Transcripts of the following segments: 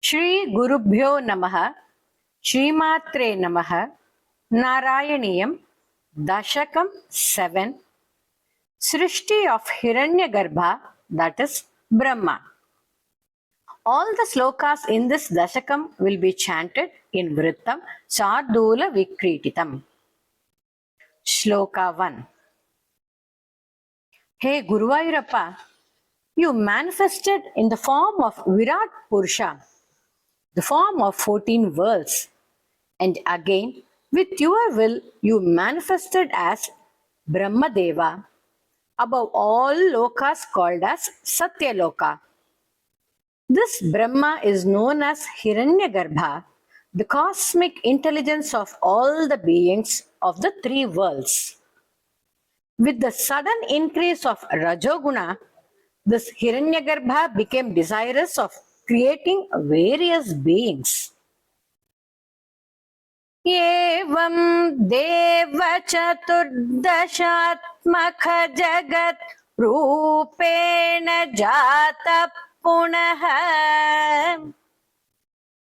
Shri Gurubhyo Namaha, Shrimatre Namaha, Narayaniyam, Dashakam 7, Srishti of Hiranyagarbha, that is Brahma. All the slokas in this Dashakam will be chanted in Vrittam Chardula Vikrititam. Shloka 1. Hey Guruvayurappa, you manifested in the form of Virat Purusha, the form of 14 worlds, and again with your will you manifested as Brahmadeva, above all lokas called as Satyaloka. This Brahma is known as Hiranyagarbha, the cosmic intelligence of all the beings of the three worlds. With the sudden increase of Rajoguna, this Hiranyagarbha became desirous of creating various beings. एवं देव चतुर्दशात्मक जगत् रूपेण जात पुनः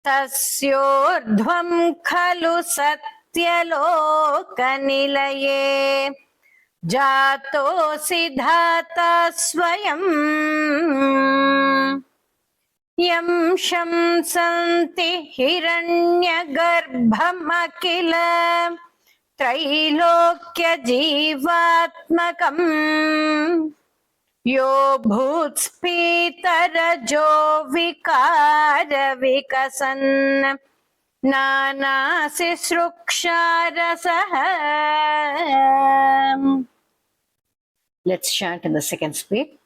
तस्योर्ध्वं खलु सत्यलोकनिलये जातोऽसि धाता स्वयम् यं शंसन्ति हिरण्यगर्भमखिल त्रैलोक्यजीवात्मकम् यो भूत्स्फीतरजो विकारविकसन् नानासिसृक्षारसः. Let's chant in the second speed.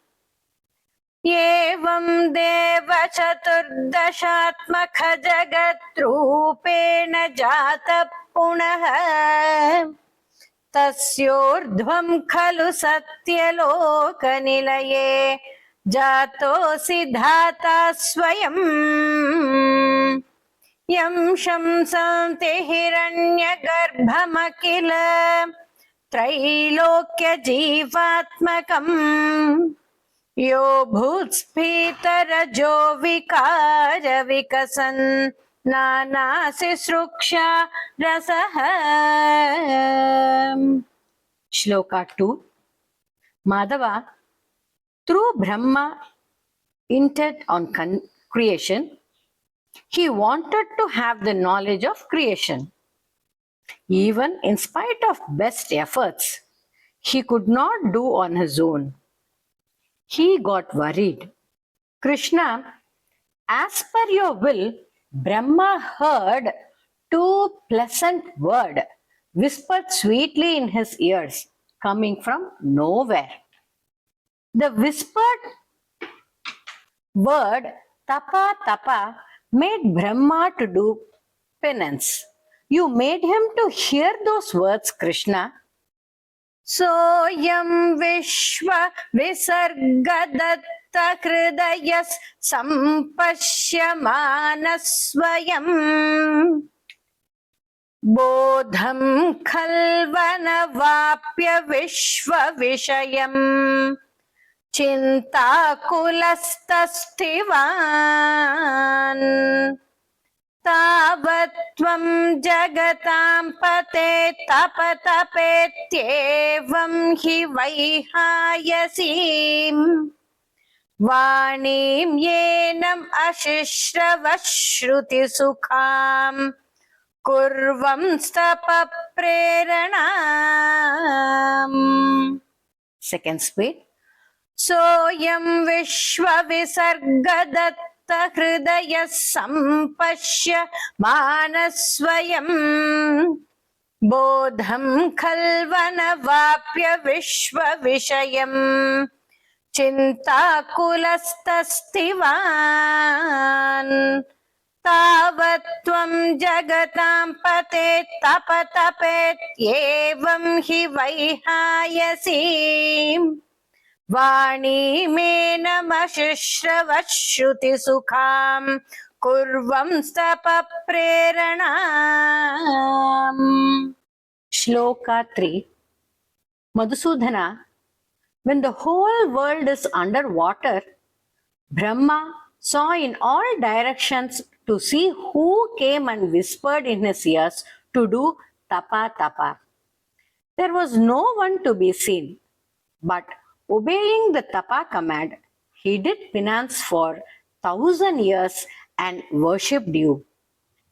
एवं देव चतुर्दशात्मक जगत् रूपेण जात पुनः तस्योर्ध्वं खलु सत्यलोकनिलये जातोऽसि धाता स्वयम् यं शंसन्ति हिरण्यगर्भमखिल त्रैलोक्यजीवात्मकम् यो भूत्स्फीतरजो विकारविकसन् नानासिसृक्षा रसः. Shloka 2. Madhava, through Brahma intent on creation, he wanted to have the knowledge of creation. Even in spite of best efforts, he could not do on his own. He got worried. Krishna, as per your will, Brahma heard two pleasant words whispered sweetly in his ears, coming from nowhere. The whispered word tapa tapa made Brahma to do penance. You made him to hear those words, Krishna. सोऽयं विश्व विसर्गदत्त हृदयः सम्पश्यमानः स्वयम् बोधं खल्वनवाप्य विश्वविषयम् चिन्ताकुलस्तस्थिवान् तावत्त्वं जगतां पते तपतपेत्येवं हि वैहायसीं वाणीं येनम् अशिश्रवश्रुतिसुखां कुर्वंस्तपप्रेरणाम्. Second speed. सोऽयं विश्वविसर्गदत्त हृदयः सम्पश्य मानः स्वयम् बोधं खल्वनवाप्य विश्वविषयम् चिन्ताकुलस्तस्थिवान् तावत्त्वं जगतां पते तपतपेत्येवं हि वैहायसीं वाणीमेनमशिश्रवश्रुतिसुखां कुर्वंस्तपप्रेरणाम्. Shloka 3. Madhusudana, when the whole world is under water, Brahma saw in all directions to see who came and whispered in his ears to do tapa tapa. There was no one to be seen, but obeying the tapa command, he did penance for 1,000 years and worshipped you.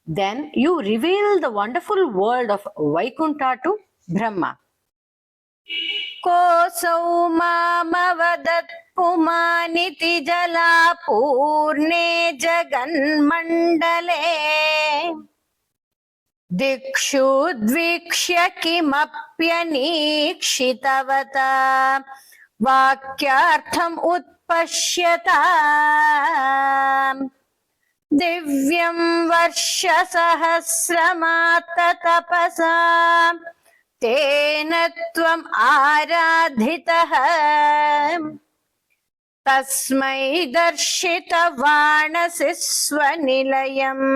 Then you revealed the wonderful world of Vaikuntha to Brahma. कोऽसौ मामवदत् पुमानिति जलापूर्णे जगन्मण्डले दिक्षु द्वीक्ष्य किमप्यनीक्षितवता वाक्यार्थम् उत्पश्यता दिव्यं वर्षसहस्रमात्ततपसा तेन त्वम् आराधितः तस्मै दर्शितवानसि स्वनिलयम्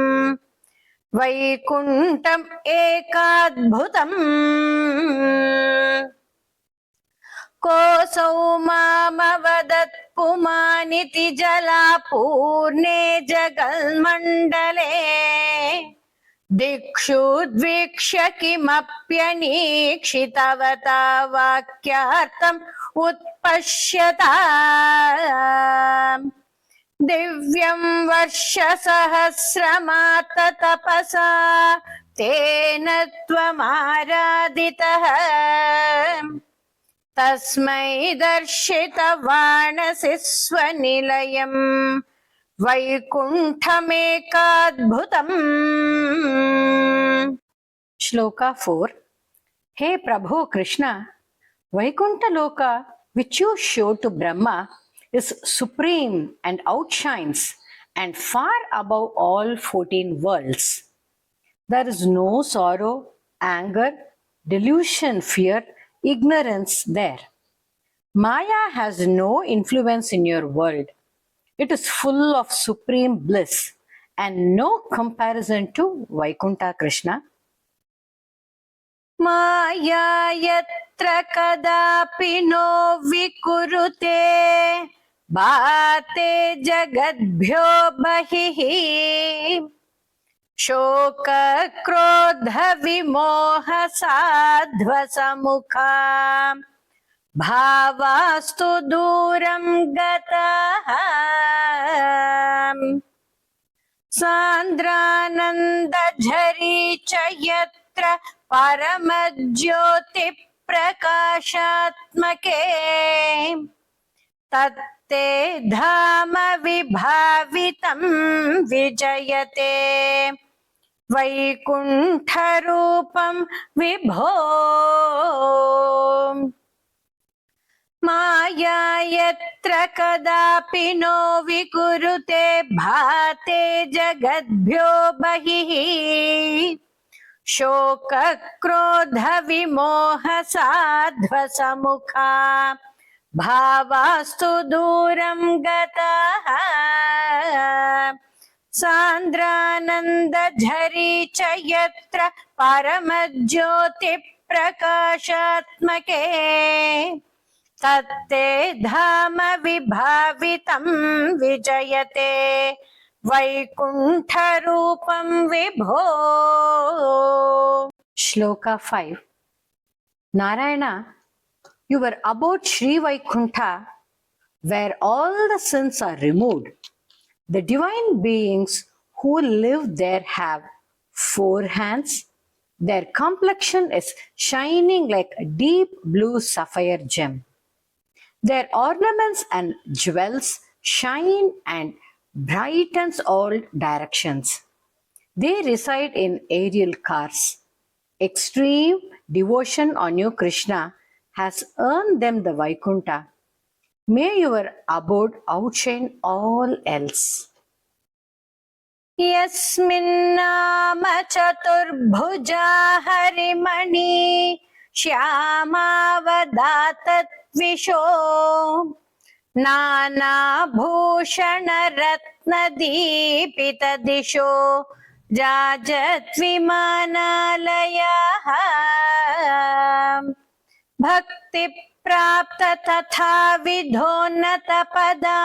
वैकुण्ठम् एकाद्भुतम् कोऽसौ मामवदत् पुमानिति जलापूर्णे जगन्मण्डले दिक्षु द्वीक्ष्य किमप्यनीक्षितवता वाक्यार्थम् उत्पश्यता दिव्यं वर्षसहस्रमात्ततपसा तेन त्वमाराधितः तस्मै दर्शितवानसि स्वनिलयम् वैकुण्ठमेकाद्भुतम्. Shloka 4. Hey Prabhu Krishna, Vaikuntha Loka which you showed to Brahma is supreme and outshines and far above all 14 worlds. There is no sorrow, anger, delusion, fear, ignorance there. Maya has no influence in your world. It is full of supreme bliss and no comparison to Vaikuntha Krishna. Maya yatra kadapi no vikurute bhate jagadbhyo bahihi shoka krodha vimoha sadhva samukha bhavastu duram gataha sandrananda jhari chayatra paramajyoti prakashatmake tatte dhama vibhavitam vijayate vaikuntarupam vibho Maya yatra kadapi no vikurute bhate jagadbhyo bahihi shoka krodha vimoha sadhva samukha bhavastu duram gataha sandrananda jhari chayatra paramajyoti prakashatmake तत्ते धाम विभावितं विजयते वैकुण्ठरूपं विभो. Shloka 5. Narayana, you were about Sri Vaikuntha where all the sins are removed. The divine beings who live there have 4 hands. Their complexion is shining like a deep blue sapphire gem. Their ornaments and jewels shine and brightens all directions. They reside in aerial cars. Extreme devotion on you, Krishna, has earned them the Vaikuntha. May your abode outshine all else. यस्मिन्नाम चतुर्भुजा हरिमणि श्यामावदातद्विषो नानाभूषणरत्नदीपितदिशो राजद्विमानालयाः भक्तिप्राप्त तथा विधोन्नतपदा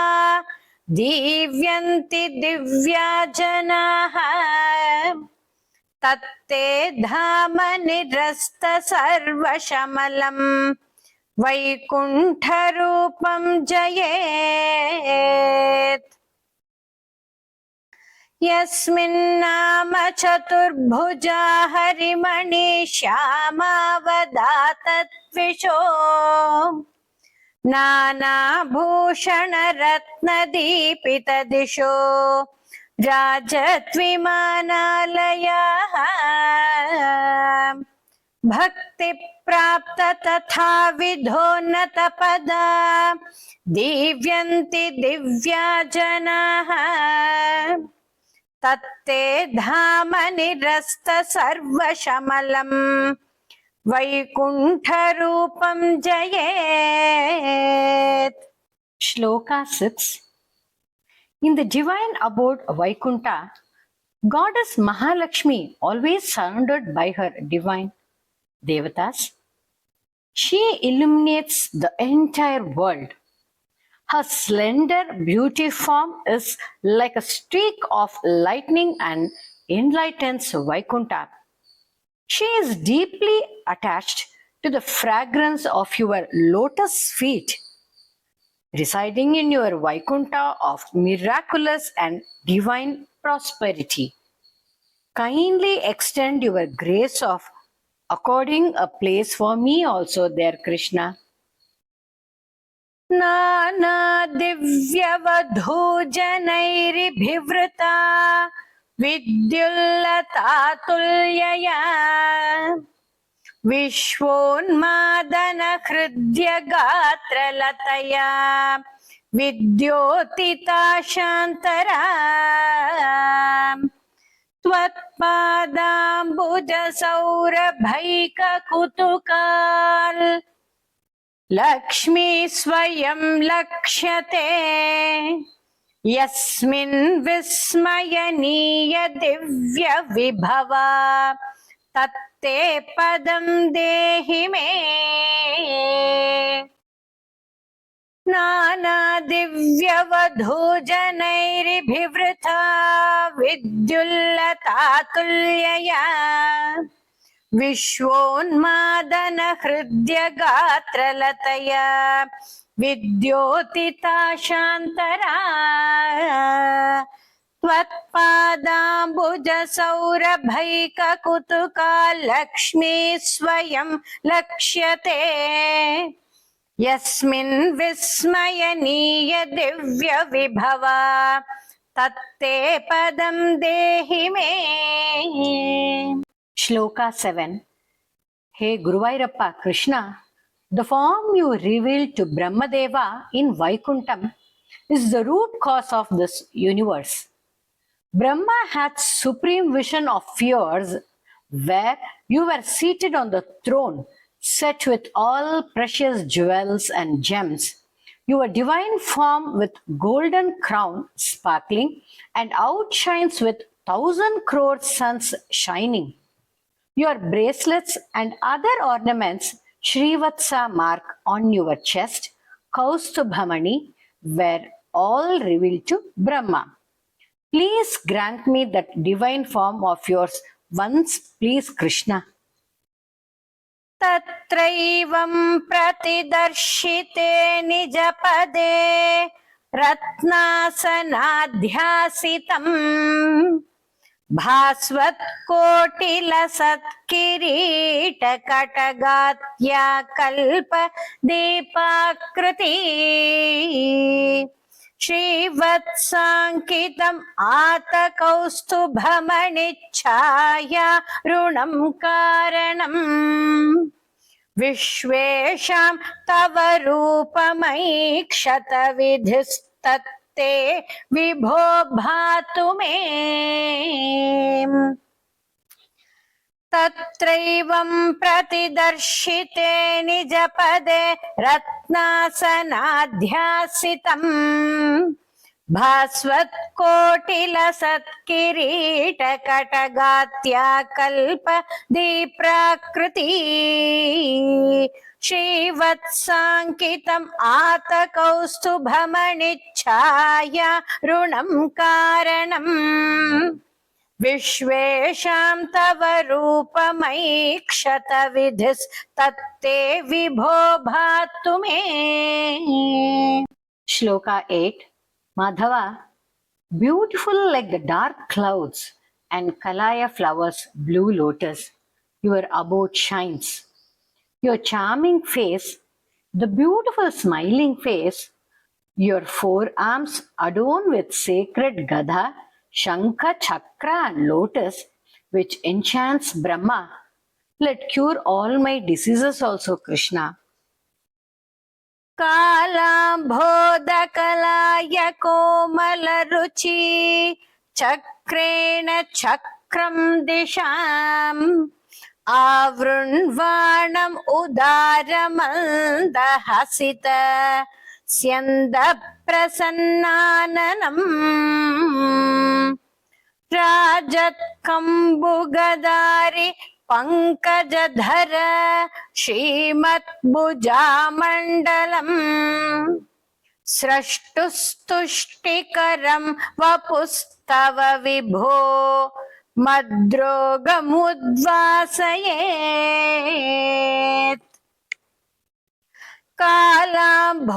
दीव्यन्ति दिव्या जनाः तत्ते धाम निरस्त सर्वशमलम् वैकुण्ठरूपं जयेत् यस्मिन्नाम चतुर्भुजा हरिमणि श्यामावदातद्विषो नानाभूषणरत्नदीपितदिशो राजद्विमानालयाः भक्तिप्राप्त तथा विधोन्नतपदा दीव्यन्ति दिव्या जनाः तत्ते धाम निरस्त सर्वशमलम् वैकुण्ठरूपं जयेत्. Shloka 6. In the divine abode Vaikuntha, Goddess Mahalakshmi, always surrounded by her divine Devatas, she illuminates the entire world. Her slender beauty form is like a streak of lightning and enlightens Vaikuntha. She is deeply attached to the fragrance of your lotus feet, residing in your Vaikuntha of miraculous and divine prosperity. Kindly extend your grace of according a place for me also there, Krishna. Nana divyavadhujanairbhivrata vidyullata tulyaya vishvonmadana hridya gatralataya vidyotita shantara त्वत्पादाम्बुज सौरभैक कुतुकाल Lakshmi स्वयं लक्ष्यते यस्मिन् विस्मयनीय दिव्य विभवा तत्ते पदं देहि मे. नाना दिव्यवधूजनैर्भिवृता विद्युल्लतातुल्यया विश्वोन्मादन हृदय गात्रलतया विद्योतिता शान्तरा त्वत्पादाम्बुज सौरभैक कुतुका लक्ष्मी स्वयं लक्ष्यते यस्मिन् विस्मयनीय दिव्य विभवा तत्ते पदं देहि मे. Shloka 7. Hey Guruvairappa Krishna, the form you revealed to Brahmadeva in Vaikuntham is the root cause of this universe. Brahma had supreme vision of yours, where you were seated on the throne set with all precious jewels and gems. Your divine form with golden crown sparkling and outshines with 1,000 crore suns shining. Your bracelets and other ornaments, Srivatsa mark on your chest, Kaustubhamani, were all revealed to Brahma. Please grant me that divine form of yours once, please Krishna. तत्रैवं प्रतिदर्शिते निजपदे रत्नासनाध्यासितम् भास्वत्कोटिलसत्किरीटकटगात्या कल्पदीपाकृति श्रीवत्साङ्कितम् आतकौस्तुभमणिच्छाया ऋणं कारणम् विश्वेषां तव रूपमैक्षत विधिस्तत्ते विभो भातु मे. तत्रैवं प्रतिदर्शिते निजपदे रत्नासनाध्यासितम् भास्वत्कोटिलसत्किरीटकटगात्या कल्पदीप्राकृति श्रीवत्साङ्कितम् आतकौस्तुभमणिच्छाया ऋणं कारणम् विश्वेशां तव रूपमैक्षत विधिस्तत्ते विभो भातु मे. Shloka 8. Madhava, beautiful like the dark clouds and Kalaya flowers, blue lotus, your abode shines. Your charming face, the beautiful smiling face, your forearms adorned with sacred Gada, Shankha, Chakra and lotus, which enchants Brahma, let cure all my diseases also, Krishna. कालाम्भोदकलाय कोमलरुचि चक्रेण चक्रं दिशाम् आवृण्वाणम् उदारमन्दहसित स्यन्दप्रसन्नाननम् राजत्कम्बुगदारि पंकजधर श्रीमद्भुजामण्डलम् स्रष्टुस्तुष्टिकरं वपुस्तव विभो मद्रोगमुद्वासयेत्. कालाम्भोदकलाय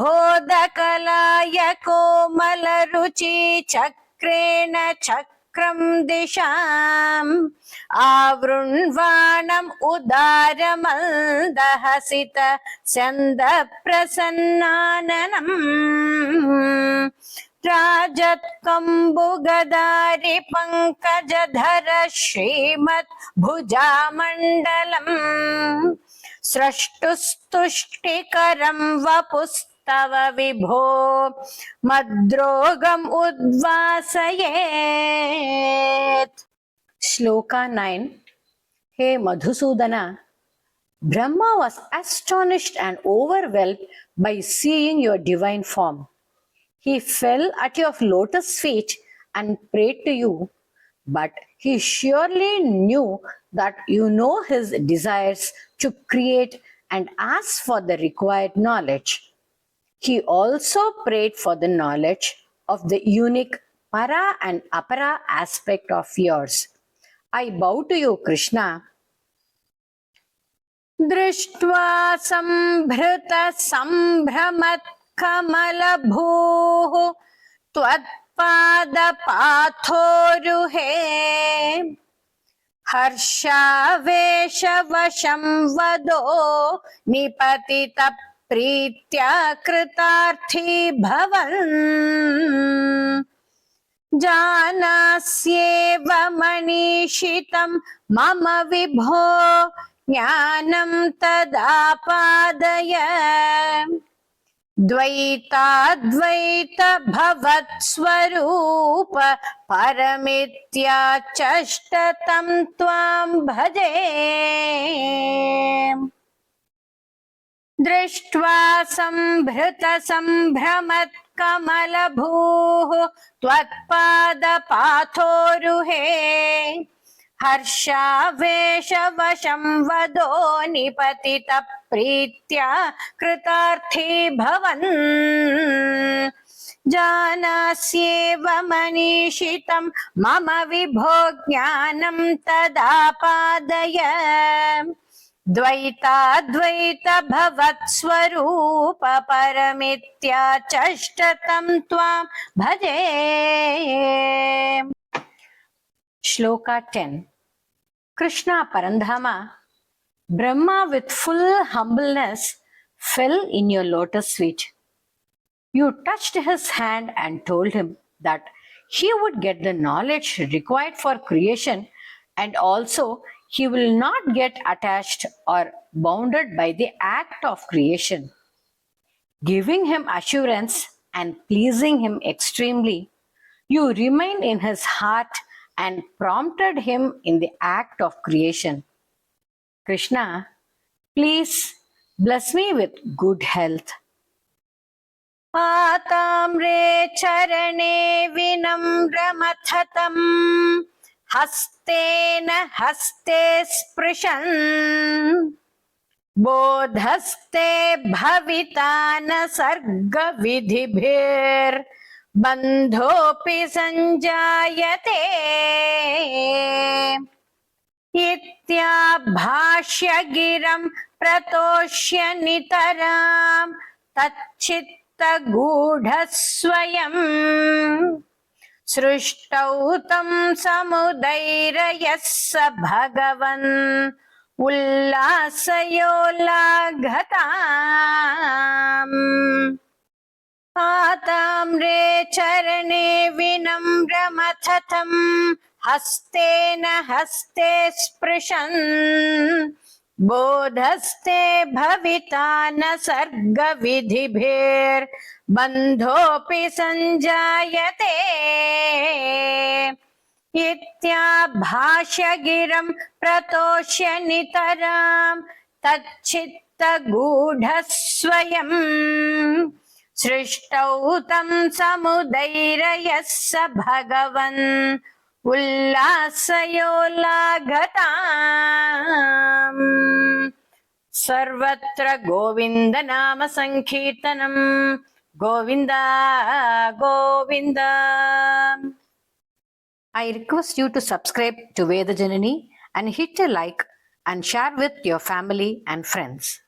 कोमलरुचि चक्रेण चक्रं दिशाम् आवृण्वाणम् उदारमन्दहसित स्यन्दप्रसन्नाननम् राजत्कम्बुगदारि पंकजधर श्रीमद्भुजामण्डलम् स्रष्टुस्तुष्टिकरं वपुस्तव विभो मद्रोगम् उद्वासयेत्. Shloka 9. Hey Madhusudana, Brahma was astonished and overwhelmed by seeing your divine form. He fell at your lotus feet and prayed to you, but he surely knew that you know his desires to create and asked for the required knowledge. He also prayed for the knowledge of the unique para and apara aspect of yours. I bow to you, Krishna. दृष्ट्वा संभृत संभ्रमत् कमलभूः त्वत्पादपाथोरुहे हर्षावेशवशं वदो निपतित प्रीत्या कृतार्थी भवन् जानास्येव मनीषितं मम विभो ज्ञानं तदापादय द्वैताद्वैत भवत्स्वरूप परमित्याचष्टतं त्वां भजे दृष्ट्वा संभृत संभ्रमत् कमलभूः त्वत्पादपाथोरुहे हर्षावेशवशं वदो निपतित प्रीत्या कृतार्थी भवन् जानास्येव मनीषितं मम विभो ज्ञानं तदापादय द्वैताद्वैत भवत्स्वरूप परमित्याचष्टतं त्वां भजे. Shloka 10. Krishna Parandhama, Brahma with full humbleness fell in your lotus feet. You touched his hand and told him that he would get the knowledge required for creation, and also he will not get attached or bounded by the act of creation. Giving him assurance and pleasing him extremely, you remained in his heart and prompted him in the act of creation. Krishna, please bless me with good health. पाताम्रे चरणे विनम्रमथतं हस्तेन हस्ते स्पृशन् बोधस्ते भविता न सर्गविधिभिर्बन्धोऽपि सञ्जायते इत्याभाष्य गिरं प्रतोष्य नितरां तच्चित्तगूढस्वयम् सृष्टौ तं समुदैरयः स भगवन् उल्लासयोलाघताम् आताम्रे चरणे विनम्रमथतं हस्तेन हस्ते स्पृशन् बोधस्ते भविता न सर्गविधिभिर्बन्धोऽपि सञ्जायते इत्याभाष्य गिरं प्रतोष्य नितरां तच्चित्तगूढस्वयम् सृष्टौ तं समुदैरयः स भगवन् उल्लासयोलाघताम् सर्वत्र गोविन्द नाम संकीर्तनम् Govinda Govinda. I request you to subscribe to Veda Janani and hit a like and share with your family and friends.